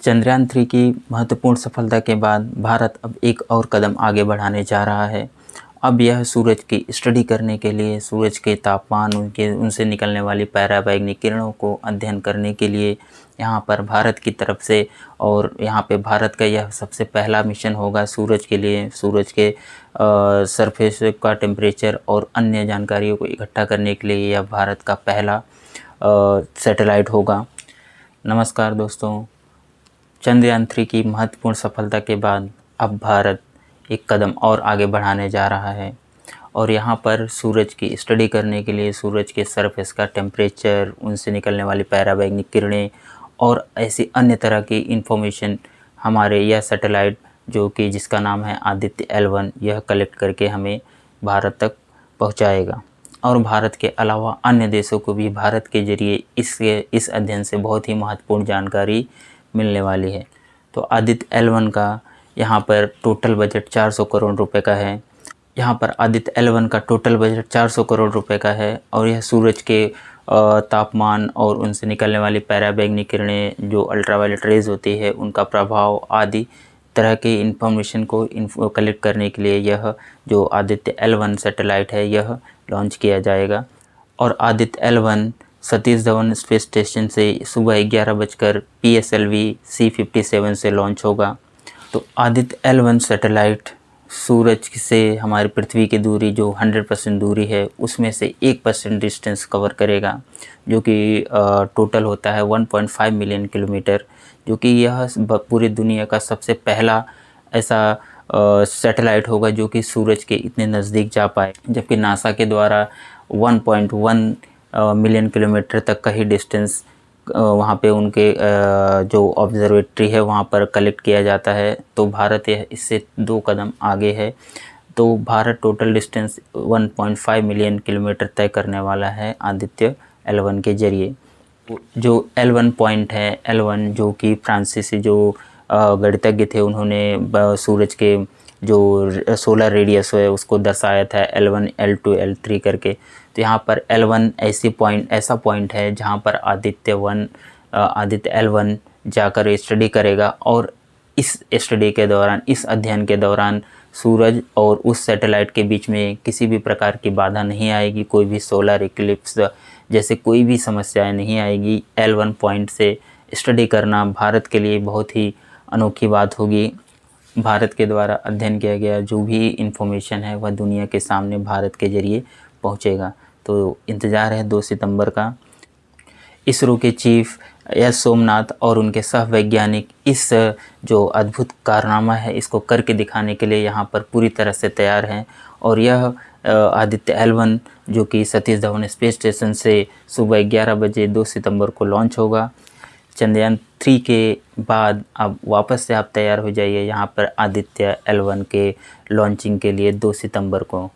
चंद्रयान 3 की महत्वपूर्ण सफलता के बाद भारत अब एक और कदम आगे बढ़ाने जा रहा है। अब यह सूरज की स्टडी करने के लिए, सूरज के तापमान, उनसे निकलने वाली पराबैंगनी किरणों को अध्ययन करने के लिए यहाँ पर भारत की तरफ से, और यहाँ पे भारत का यह सबसे पहला मिशन होगा सूरज के लिए। सूरज के सरफेस का टेम्परेचर और अन्य जानकारियों को इकट्ठा करने के लिए यह भारत का पहला सैटेलाइट होगा। नमस्कार दोस्तों, चंद्रयान 3 की महत्वपूर्ण सफलता के बाद अब भारत एक कदम और आगे बढ़ाने जा रहा है और यहाँ पर सूरज की स्टडी करने के लिए सूरज के सरफेस का टेम्परेचर, उनसे निकलने वाली पराबैंगनी किरणें और ऐसी अन्य तरह की इन्फॉर्मेशन हमारे यह सैटेलाइट, जो कि जिसका नाम है आदित्य L1, यह कलेक्ट करके हमें भारत तक पहुँचाएगा। और भारत के अलावा अन्य देशों को भी भारत के जरिए इस अध्ययन से बहुत ही महत्वपूर्ण जानकारी मिलने वाली है। तो आदित्य L1 का यहाँ पर टोटल बजट 400 करोड़ रुपए का है। यहाँ पर आदित्य L1 का टोटल बजट 400 करोड़ रुपए का है और यह सूरज के तापमान और उनसे निकलने वाली पराबैंगनी किरणें, जो अल्ट्रावायलेट रेज होती है, उनका प्रभाव आदि तरह के इन्फॉर्मेशन को कलेक्ट करने के लिए यह जो आदित्य L1 सैटेलाइट है यह लॉन्च किया जाएगा। और Aditya L1 Satish Dhawan space station से सुबह 11 PSLV C57 से लॉन्च होगा। तो आदित्य L1 सैटेलाइट सूरज से हमारी पृथ्वी की दूरी जो 100% दूरी है उसमें से 1% डिस्टेंस कवर करेगा, जो कि टोटल होता है 1.5 मिलियन किलोमीटर, जो कि यह पूरी दुनिया का सबसे पहला ऐसा सैटेलाइट होगा जो कि सूरज के इतने नज़दीक जा पाए। जबकि नासा के द्वारा 1.1 मिलियन किलोमीटर तक का ही डिस्टेंस वहाँ पे उनके जो ऑब्जर्वेटरी है वहाँ पर कलेक्ट किया जाता है। तो भारत यह इससे 2 कदम आगे है। तो Bharat total distance 1.5 million kilometre तय करने वाला है आदित्य L1 के जरिए। जो L1 पॉइंट है, L1 जो कि फ्रांसीसी जो गणितज्ञ थे, उन्होंने सूरज के जो सोलर रेडियस है उसको दर्शाया था L1, L2, L3 करके। तो यहाँ पर L1 ऐसा पॉइंट है जहाँ पर आदित्य L1 जाकर स्टडी करेगा और इस स्टडी के दौरान, इस अध्ययन के दौरान सूरज और उस सैटेलाइट के बीच में किसी भी प्रकार की बाधा नहीं आएगी, कोई भी सोलर इक्लिप्स जैसे कोई भी समस्याएं नहीं आएगी। L1 पॉइंट से स्टडी करना भारत के लिए बहुत ही अनोखी बात होगी। भारत के द्वारा अध्ययन किया गया जो भी इन्फॉर्मेशन है वह दुनिया के सामने भारत के जरिए पहुंचेगा। तो इंतज़ार है 2 सितंबर का। इसरो के चीफ एस सोमनाथ और उनके सहवैज्ञानिक इस जो अद्भुत कारनामा है इसको करके दिखाने के लिए यहाँ पर पूरी तरह से तैयार हैं। और यह आदित्य L1 जो कि सतीश धवन स्पेस स्टेशन से सुबह 11 बजे 2 सितंबर को लॉन्च होगा। चंद्रयान 3 के बाद अब वापस से आप तैयार हो जाइए यहाँ पर आदित्य L1 के लॉन्चिंग के लिए 2 सितंबर को।